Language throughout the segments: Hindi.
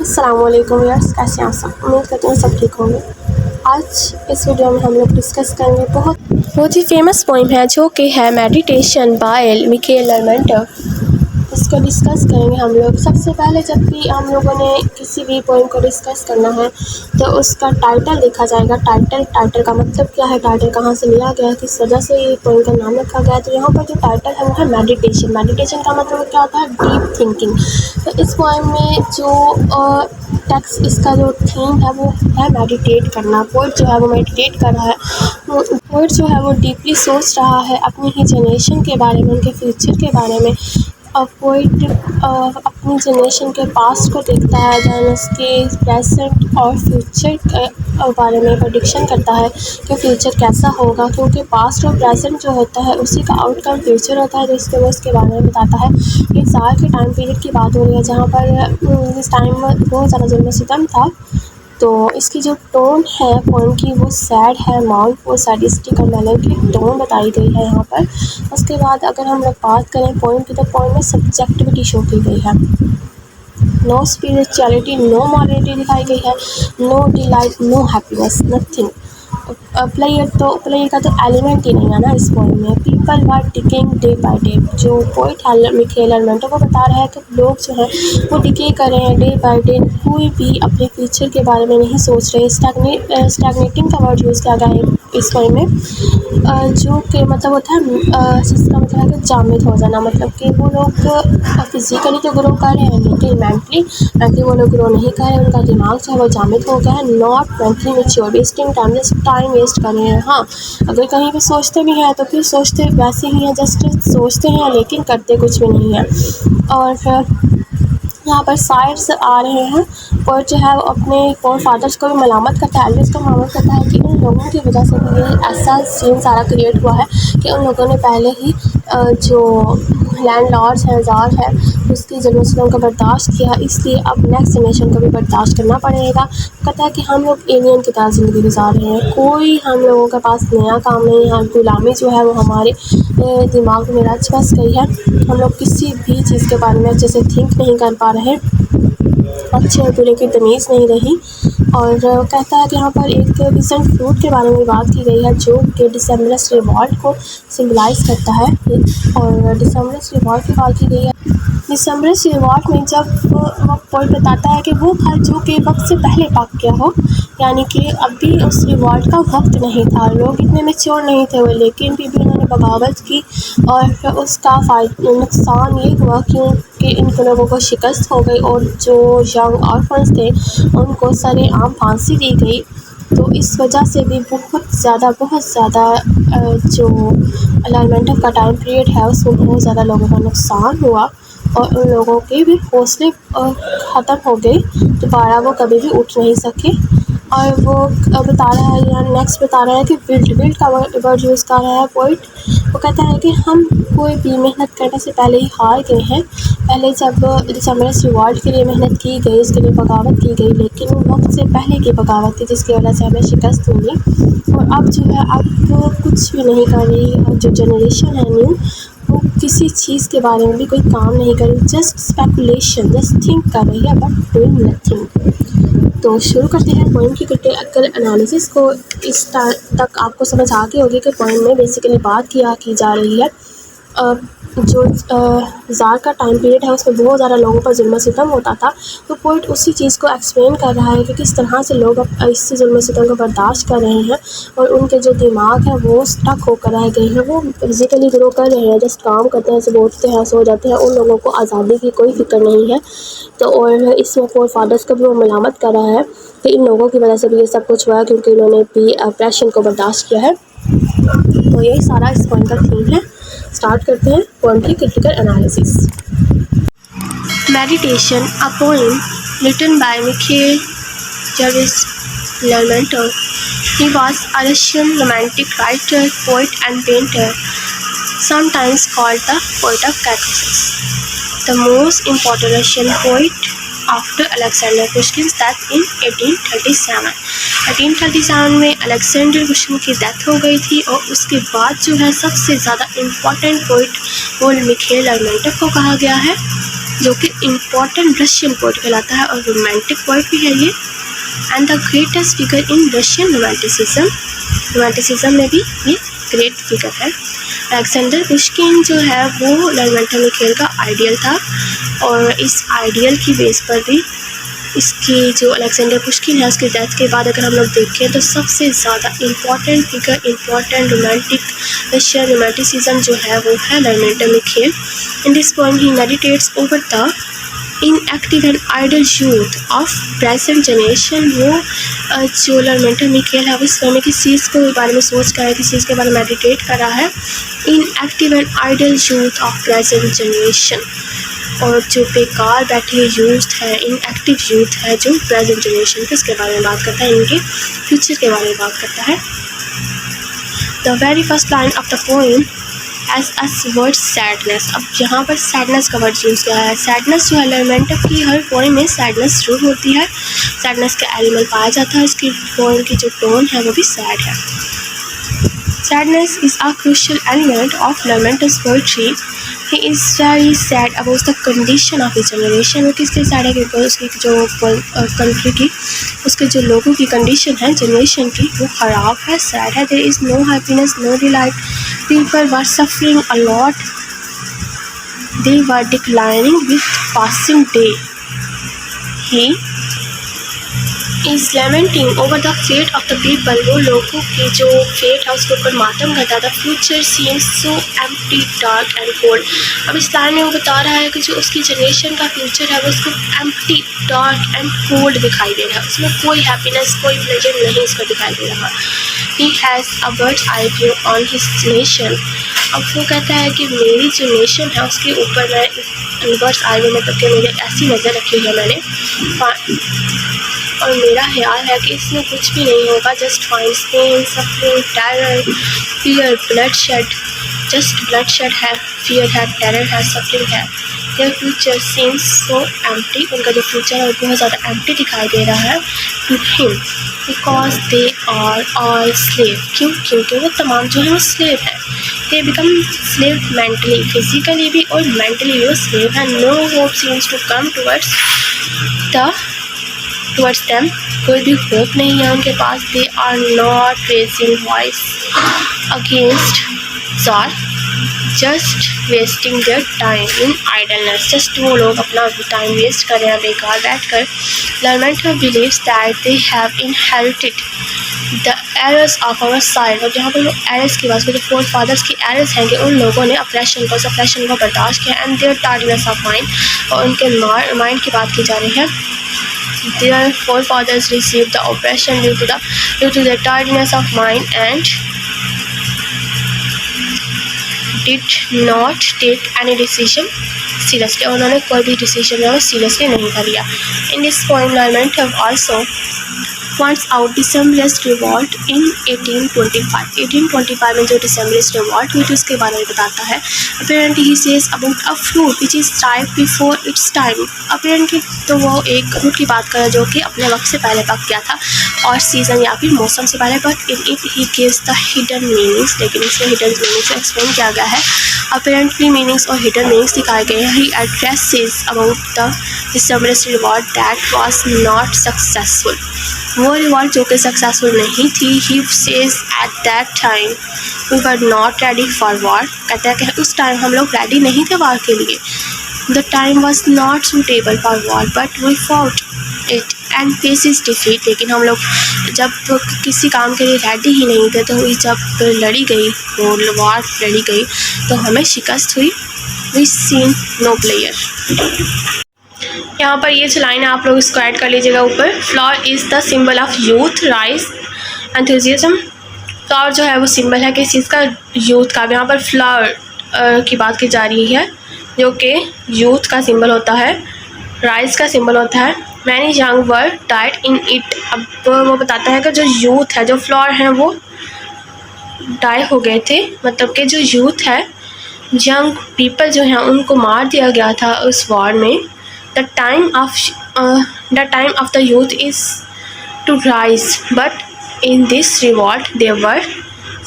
अस्सलामुअलैकुम यार्स, कैसे हैं आप सब। उम्मीद करते हैं सब ठीक होंगे। आज इस वीडियो में हम लोग डिस्कस करेंगे बहुत ही फेमस पोइम है जो कि है मेडिटेशन बाय मिकेल लेरमेंटर। इसको डिस्कस करेंगे हम लोग। सबसे पहले जब भी हम लोगों ने किसी भी पोइम को डिस्कस करना है तो उसका टाइटल देखा जाएगा। टाइटल का मतलब क्या है, टाइटल कहाँ से लिया गया है, किस वजह से ये पोइम का नाम रखा गया है। तो यहाँ पर जो टाइटल है वो है मेडिटेशन का मतलब क्या होता है, डीप थिंकिंग। तो इस पोइम में जो टेक्स्ट, इसका जो थीम है वो है मेडिटेट करना। पोइट जो है वो मेडिटेट कर रहा है। पोइट जो है वो डीपली सोच रहा है अपनी ही जनरेशन के बारे में, उनके फ्यूचर के बारे में। पोइट अपनी जनरेशन के पास्ट को देखता है, दैन उसके प्रेजेंट और फ्यूचर के बारे में प्रेडिक्शन करता है कि फ्यूचर कैसा होगा, क्योंकि पास्ट और प्रेजेंट जो होता है उसी का आउटकम फ्यूचर होता है, जिसके वो उसके बारे में बताता है। एक साल के टाइम पीरियड की बात हो रही है जहाँ पर इस टाइम बहुत ज़्यादा जुल्म सितम था। तो इसकी जो टोन है पोइम की वो सैड है, माउंटफुल, सैडिस्टिक और मेलैंकोलिक टोन बताई गई है यहाँ पर। उसके बाद अगर हम लोग बात करें पोइम की, तो पोइम में सब्जेक्टिविटी शो की गई है। नो स्पिरिचुअलिटी, नो मॉरलिटी दिखाई गई है। No delight, no happiness, nothing. Player का तो एलिमेंट ही नहीं है ना इस पोइम में। People were decaying day by day. जो पोइट मिकेल लेरमेंटर को बता रहा है कि लोग जो है वो डिके कर रहे हैं डे बाय डे। कोई भी अपने फ्यूचर के बारे में नहीं सोच रहे। स्टैग्नेटिंग का वर्ड यूज़ किया गया है इस पोइम में, जो कि मतलब होता है जिसका मतलब है कि जामिद हो जाना। मतलब कि वो लोग फिज़िकली तो ग्रो कर रहे हैं लेकिन मेंटली वो लोग ग्रो नहीं कर रहे हैं। उनका दिमाग जो है वो जामिद हो गया है। Not mentally mature, wasting time, just time waste कर रहे हैं। हाँ, अगर कहीं पे सोचते भी हैं तो फिर सोचते वैसे ही हैं, जस्ट सोचते हैं लेकिन करते कुछ भी नहीं है। और यहाँ पर साइड्स आ रहे हैं और जो है वो अपने फोर फादर्स को भी मलामत करता है, एल्डर्स को मलामत करता है कि उन लोगों की वजह से भी ये ऐसा सीन सारा क्रिएट हुआ है कि उन लोगों ने पहले ही जो लैंडलॉर्ड्स हैं, जार है, उसकी ज़रूरतों को बर्दाश्त किया, इसलिए अब नेक्स्ट जनरेशन को भी बर्दाश्त करना पड़ेगा। कहता है कि हम लोग एलियन की तरह ज़िंदगी गुजार रहे हैं, कोई हम लोगों के पास नया काम नहीं है। गुलामी जो है वो हमारे दिमाग में रच बस गई है। हम लोग किसी भी चीज़ के बारे में अच्छे से थिंक नहीं कर पा रहे, अच्छे और बुरे की तमीज़ नहीं रही। और कहता है कि यहाँ पर एक रिसेंट फ्रूट के बारे में बात की गई है जो कि डिसेम्बरस रिवॉल्ट को सिम्बलाइज़ करता है। और डिसेम्बरस रिवॉल्ट की बात की गई है। डिसेम्बरस रिवॉल्ट में जब वो पोइट बताता है कि वो फल जो कि वक्त से पहले पक गया हो, यानी कि अभी उस रिवॉल्ट का वक्त नहीं था, लोग इतने मैच्योर नहीं थे वो, लेकिन भी उन्होंने बगावत की और उसका नुकसान ये हुआ क्योंकि इन लोगों को शिकस्त हो गई और जो यंग ऑर्फन्स थे उनको सरेआम फांसी दी गई। तो इस वजह से भी बहुत ज़्यादा जो लेरमेंटर का टाइम पीरियड है उसमें बहुत ज़्यादा लोगों का नुकसान हुआ और उन लोगों के भी हौसले ख़त्म हो गए, दोबारा वो कभी भी उठ नहीं सके। और वो बता रहा है, या नेक्स्ट बता रहा है कि बिल्ड का वर्ड यूज़ कर रहा है पोइट। वो कहता है कि हम कोई भी मेहनत करने से पहले ही हार गए हैं। पहले जब डिसेम्बरस रिवॉल्ट के लिए मेहनत की गई, उसके लिए बगावत की गई, लेकिन वो वक्त से पहले की बगावत थी जिसकी वजह से हमें शिकस्त हुई। और अब जो है अब कुछ भी नहीं कर रही। और जो जनरेशन है न्यू, वो किसी चीज़ के बारे में भी कोई काम नहीं कर रही, जस्ट स्पेकुलेशन, जस्ट थिंक कर रही है बट डूइंग नथिंग। तो शुरू करते हैं पोइम की क्रिटिकल एनालिसिस को। इस तक आपको समझ आ गई होगी कि पोइम में बेसिकली बात की जा रही है जो ज़ार का टाइम पीरियड है उसमें बहुत ज़्यादा लोगों पर जुल्म सितम होता था। तो पोइट उसी चीज़ को एक्सप्लेन कर रहा है कि किस तरह से लोग अब इस जुल्म सितम को बर्दाश्त कर रहे हैं और उनके जो दिमाग है वो स्टक होकर रह गए हैं। वो फिज़िकली ग्रो कर रहे हैं, जस्ट काम करते हैं, सुबह उठते हैं, सो जाते हैं। उन लोगों को आज़ादी की कोई फिक्र नहीं है। तो और इसमें फोर फादर्स को भी वो मलामत कर रहा है कि इन लोगों की वजह से भी ये सब कुछ हुआ है क्योंकि इन्होंने भी ऑपरेशन को बर्दाश्त किया है। तो यही सारा इस पॉइंट का थीम है। स्टार्ट करते हैं पॉइंट की critical analysis. Meditation, a poem written by Michael Lehrmentor. He was a Russian romantic writer, poet and painter, sometimes called the poet of Caucasus. The most important Russian poet after Alexander Pushkin's death in 1837. 1837 में अलेक्जेंडर पुश्किन की डेथ हो गई थी और उसके बाद जो है सबसे ज़्यादा इम्पोर्टेंट पोइट वो मिखेल लेरमेंटर को कहा गया है। जो कि इम्पोर्टेंट रशियन पोएट कहलाता है और रोमांटिक पोएट भी है ये, and the greatest figure in Russian romanticism में भी ये ग्रेट फिगर है। अलेक्जेंडर पुश्किन जो है वो लर्मेंटर मिखेल का आइडियल था, और इस आइडियल की बेस पर भी इसकी जो अलेक्जेंडर पुश्किन है उसकी डेथ के बाद अगर हम लोग देखें तो सबसे ज़्यादा important figure, important romantic Russian romanticism जो है वो है Lermontov Mikhail. In this poem he meditates over the inactive and idle youth of present generation. वो जो लर्मेंटर मिखेल है वो इस पोएम में किस चीज़ के बारे में सोच कर है, किस चीज़ के बारे में मेडिटेट कर रहा है, inactive and idle youth of present generation. और जो बेकार बैठे यूथ है, इनएक्टिव यूथ है जो प्रेजेंट जनरेशन के, उसके बारे में बात करता है, इनके फ्यूचर के बारे में बात करता है। The very first line of the poem as us word sadness. अब यहाँ पर सैडनेस का वर्ड यूज़ किया है। सैडनेस जो है लर्मेंटर की हर पोएम में सैडनेस जरूर होती है, सैडनेस का एलिमेंट पाया जाता है, उसकी पोएम की जो टोन है वो भी सैड है। Sadness is a crucial element of Lamenter's poetry. He is very sad about the condition of his generation. वो किसके sad है क्योंकि उसकी जो कंट्री की, उसके जो लोगों की कंडीशन है जनरेशन की वो ख़राब है, sad है। There is no happiness, no delight. People were suffering a lot. They were declining with passing day. He is lamenting over the fate of the people. वो लोगों की जो फेट है उसके ऊपर मातम करता था। Future seems so empty, dark and cold. अब इस लाइन में वो बता रहा है कि जो उसकी जनरेशन का फ्यूचर है वो उसको empty, dark and cold दिखाई दे रहा है, उसमें कोई हैप्पीनेस, कोई प्लेजर नहीं उसको दिखाई दे रहा। He has a bird's eye view on his nation. अब वो कहता है कि मेरी जो नेशन है उसके ऊपर मैं बर्ड्स आई व्यू मतलब कि मेरे ऐसी नज़र रखी है मैंने, और मेरा ख्याल है कि इसमें कुछ भी नहीं होगा। Just find pain, suffering, terror, fear, bloodshed, just bloodshed है, फियर है, टेरर है, सफरिंग है। Their future seems so empty, उनका जो फ्यूचर है वो बहुत ज़्यादा एम्प्टी दिखाई दे रहा है to him, because they are all slave. क्योंकि वो तमाम जो है वो स्लेव है। They become slave mentally, physically भी और मेंटली भी वो स्लेव है। No hope seems to come towards them, कोई भी होप नहीं है उनके पास। They are not raising voice against tsar, just wasting their time in idleness, just वो लोग अपना टाइम वेस्ट कर रहे हैं बेकार बैठ कर। Lermontov believes that they have inherited the errors of our side. और जहाँ पर वो एरर्स की बात, जो फोर फादर्स की एरर्स हैं कि उन लोगों ने सप्रेशन को बर्दाश्त किया, and their tardiness of mind, और उनके माइंड की बात की जा रही है। Their forefathers received the oppression due to their tardiness of mind and did not take any decision seriously. उन्होंने कोई भी डिसीजन है वो सीरियसली नहीं लिया। In this poem, Lermontov also points out Decembrist revolt in 1825. 1825 में जो Decembrist revolt हुई थी उसके बारे में बताता है। Apparently he says about a fruit which is ripe before its time. Apparently तो वो एक फ्रूट की बात कर रहा है जो कि अपने वक्त से पहले पक गया था और सीज़न या फिर मौसम से पहले, but in it he gives the hidden meanings. लेकिन इसमें hidden meanings एक्सप्लेन किया गया है। Apparently meanings और hidden meanings दिखाए गए हैं। He addresses about the Decembrist revolt that was not successful. वो रिवॉल्ट जो कि सक्सेसफुल नहीं थी। He says at that time we were not ready for war. कहता है कि उस टाइम हम लोग रेडी नहीं थे वार के लिए। The time was not suitable for war but we fought it and faces defeat. लेकिन हम लोग जब किसी काम के लिए रेडी ही नहीं थे तो जब लड़ी गई वो वार लड़ी गई तो हमें शिकस्त हुई। We seen no player. यहाँ पर ये जो लाइन है आप लोग इसको ऐड कर लीजिएगा ऊपर। Flower is the symbol of youth, rise, enthusiasm. Flower जो है वो सिंबल है किस चीज़ का, यूथ का। यहाँ पर फ्लावर की बात की जा रही है जो कि यूथ का सिंबल होता है, राइज का सिंबल होता है। Many young were died in it. अब वो बताता है कि जो यूथ है, जो फ्लावर हैं वो डाई हो गए थे, मतलब कि जो यूथ है, यंग पीपल जो हैं उनको मार दिया गया था उस वॉर में। The time of the youth is to rise, but in this revolt they were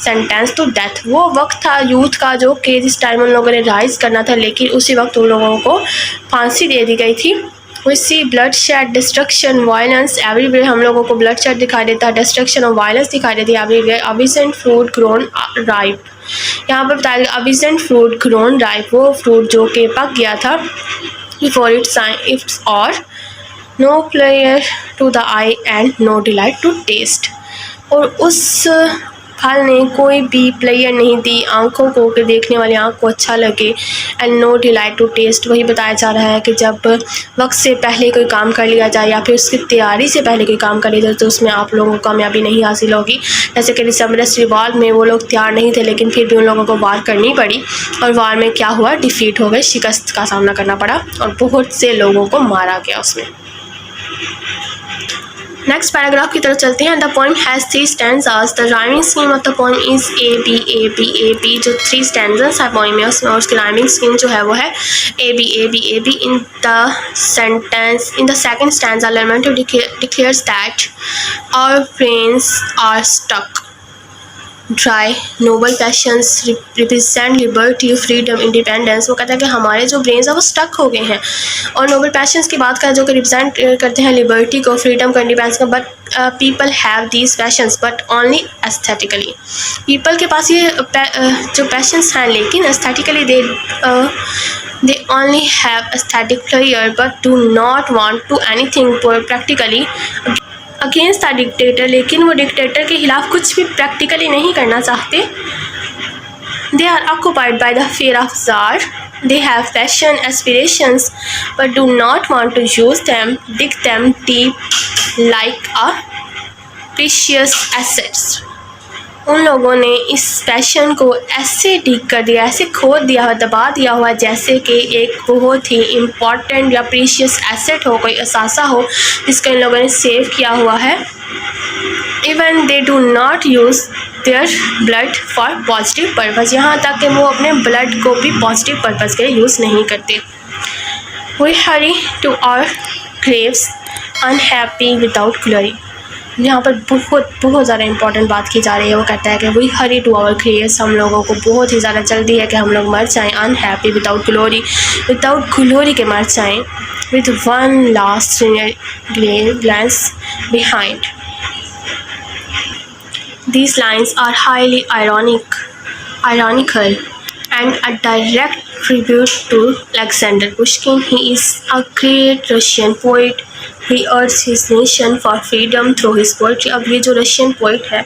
sentence to death. वो वक्त था यूथ का जो कि जिस टाइम उन लोगों ने राइज करना था, लेकिन उसी वक्त उन लोगों को फांसी दे दी गई थी। We see bloodshed, destruction, violence everywhere। हम लोगों को bloodshed दिखाई देता है, destruction और violence दिखाई देती है everywhere। Abyssinian fruit grown ripe। यहाँ पर बताया गया Abyssinian fruit grown ripe, वो फ्रूट जो कि पक गया था before its or no pleasure to the eye and no delight to taste। और उस फल ने कोई भी प्लेयर नहीं दी आंखों को कि देखने वाली आंख को अच्छा लगे, and no delight to taste. वही बताया जा रहा है कि जब वक्त से पहले कोई काम कर लिया जाए या फिर उसकी तैयारी से पहले कोई काम कर लिया जाए तो उसमें आप लोगों को कामयाबी नहीं हासिल होगी। जैसे कि दिसंबर रिवाल में वो लोग तैयार नहीं थे, लेकिन फिर भी उन लोगों को वार करनी पड़ी, और वार में क्या हुआ, डिफीट हो गए, शिकस्त का सामना करना पड़ा और बहुत से लोगों को मारा गया उसमें। नेक्स्ट पैराग्राफ की तरफ चलते हैं। The poem has 3 stanzas. The rhyming scheme of the poem is A B A B A B. जो 3 स्टैंजास है पोएम में उसमें उसकी राइमिंग स्कीम जो है वो है A B A B A B. In the second stanza Lermontov declares that our brains are stuck dry, noble passions represent liberty, freedom, independence. वो कहता है कि हमारे जो ब्रेन्स हैं वो स्टक हो गए हैं, और नोबल पैशंस की बात करें जो कि रिप्रेजेंट करते हैं लिबर्टी को, फ्रीडम को, इंडिपेंडेंस को। But people have these patience but only aesthetically. People के पास ये जो पैशंस हैं, लेकिन aesthetically they only have aesthetic pleasure but do not want to anything practically against the dictator. लेकिन वो डिक्टेटर के खिलाफ कुछ भी प्रैक्टिकली नहीं करना चाहते। They are occupied by the fear of jar. They have passion aspirations but do not want to use them, dig them deep like a precious assets. उन लोगों ने इस पैशन को ऐसे डिग कर दिया, ऐसे खोद दिया, दबा दिया हुआ जैसे कि एक बहुत ही इम्पॉर्टेंट या प्रीशियस एसेट हो, कोई असासा हो जिसको इन लोगों ने सेव किया हुआ है। Even they do not use their blood for positive purpose. यहाँ तक कि वो अपने ब्लड को भी पॉजिटिव पर्पज़ के लिए यूज़ नहीं करते। We hurry to our graves unhappy without glory. यहाँ पर बहुत ज़्यादा इंपॉर्टेंट बात की जा रही है। वो कहता है कि we hurry to our graves, हम लोगों को बहुत ही ज़्यादा जल्दी है कि हम लोग मर जाएँ। अनहैप्पी विदाउट ग्लोरी के मर जाएँ। With one last glance behind. These lines are highly ironical and a direct tribute to Alexander Pushkin. He is a great Russian poet. He urged his nation for freedom through his poetry. अब ये जो रशियन पोइट है,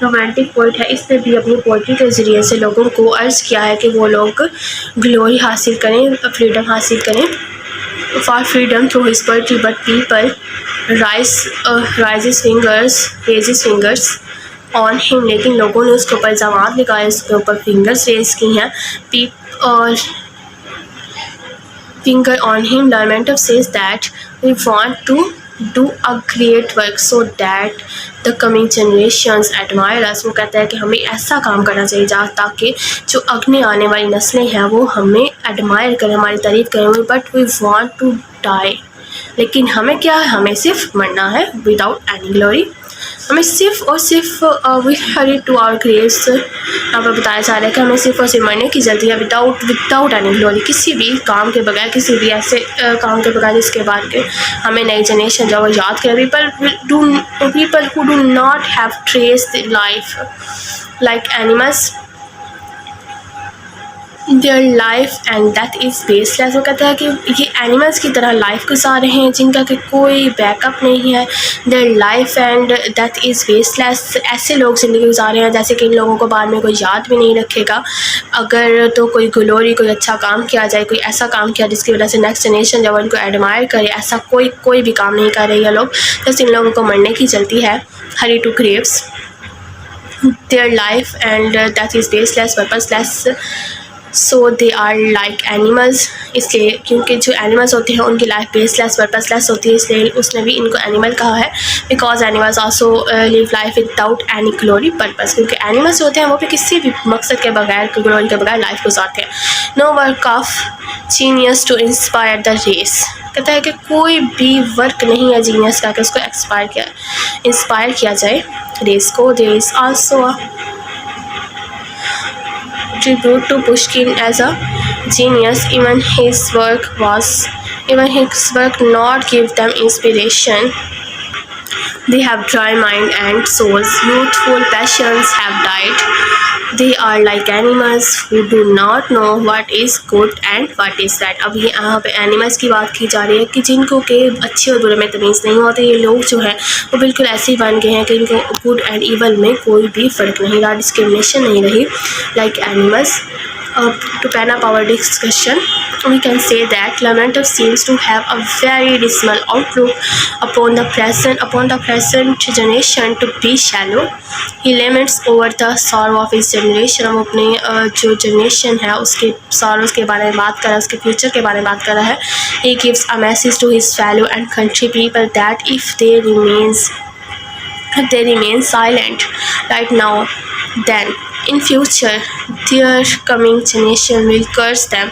रोमांटिक पोइट है, इसने भी अपनी पोइट्री के ज़रिए से लोगों को अर्ज किया है कि वो लोग ग्लोरी हासिल करें, फ्रीडम हासिल करें, for freedom through his poetry. But people raises fingers on him. लेकिन लोगों ने उसके ऊपर इल्ज़ामात लगाए, उसके ऊपर फिंगर्स रेज की हैं, और finger on him. Lamento says that we want to do a great work so that the coming generations admire us. वो कहता है कि हमें ऐसा काम करना चाहिए ताकि जो अगले आने वाली नस्लें हैं वो हमें एडमायर करें, हमारी तारीफ करें। But we want to die, लेकिन हमें क्या है, हमें सिर्फ मरना है विदाउट एनी ग्लोरी। हमें सिर्फ और सिर्फ we hurry to our graves, यहाँ पर बताया जा रहा है कि हमें सिर्फ और सिर्फ मरने की जल्दी है विदाउट एनी ग्लोरी, किसी भी काम के बगैर, किसी भी ऐसे काम के बगैर जिसके बाद के हमें नई जनरेशन जो वो याद करें। People who do not have traced life like animals there life and death is baseless. वो कहता है कि ये एनिमल्स की तरह लाइफ गुजार रहे हैं जिनका कि कोई बैकअप नहीं है। There life and death is baseless. ऐसे लोग ज़िंदगी गुजार रहे हैं जैसे कि इन लोगों को बाद में कोई याद भी नहीं रखेगा। अगर तो कोई ग्लोरी, कोई अच्छा काम किया जाए, कोई ऐसा काम किया जिसकी वजह से नेक्स्ट जनरेशन जब उनको एडमायर करे, ऐसा कोई भी काम नहीं कर रहे ये लोग। बस इन लोगों को मरने की जल्दी है। Hurry to graves their life and death is baseless purposeless, so they are like animals. इसलिए क्योंकि जो एनिमल्स होते हैं उनकी लाइफ बेसलेस पर्पसलेस होती है, इसलिए उसने भी इनको एनिमल कहा है। Because animals also live life without any glory purpose. क्योंकि एनिमल्स होते हैं वो भी किसी भी मकसद के बगैर, ग्लोरी के बगैर लाइफ गुजारते हैं। No work of genius to inspire the race. कहता है कि कोई भी वर्क नहीं है जीनियस का कि उसको इंस्पायर किया जाए रेस को। There is also attribute to Pushkin as a genius. Even his work not give them inspiration. They have dry mind and souls. Youthful passions have died. They are like animals who do not know what is good and what is bad. अब ये यहाँ पे एनिमल्स की बात की जा रही है कि जिनको के अच्छे और बुरे में तमीज़ नहीं होते। ये लोग जो हैं वो बिल्कुल ऐसे ही बन गए हैं कि इनको गुड एंड ईवल में कोई भी फ़र्क नहीं रहा, डिस्क्रिमिनेशन नहीं रही, like animals. To pen up our discussion, we can say that Lermontov seems to have a very dismal outlook upon the present generation to be shallow. He laments over the sorrow of his generation. हम अपने जो जनरेशन है उसके sorrows के बारे में बात कर रहा है, उसके फ्यूचर के बारे में बात कर रहा है. He gives a message to his fellow and country people that if they remain silent right now, then in future their coming generation will curse them.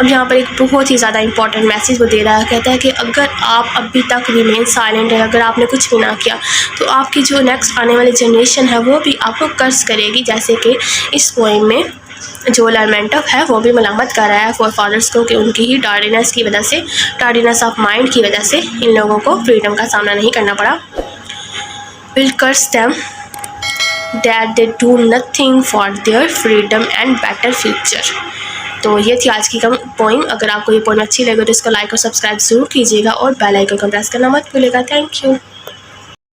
अब यहाँ पर एक बहुत ही ज़्यादा इंपॉर्टेंट मैसेज वो दे रहा है. कहता है कि अगर आप अभी तक रिमेन साइलेंट है, अगर आपने कुछ भी ना किया, तो आपकी जो नेक्स्ट आने वाली जनरेशन है वो भी आपको कर्स करेगी. जैसे कि इस पोएम में जो लर्मेंटव है वो भी मलामत कर रहा है फॉर फादर्स को कि उनकी ही टार्डीनेस की वजह से, टार्डीनेस ऑफ माइंड की वजह से इन लोगों को फ्रीडम का सामना नहीं करना पड़ा. will curse them that they do nothing for their freedom and better future. तो ये थी आज की पोइम. अगर आपको ये पोइम अच्छी लगे तो इसको लाइक और सब्सक्राइब ज़रूर कीजिएगा और बेल आइकन को प्रेस करना मत भूलिएगा. Thank you.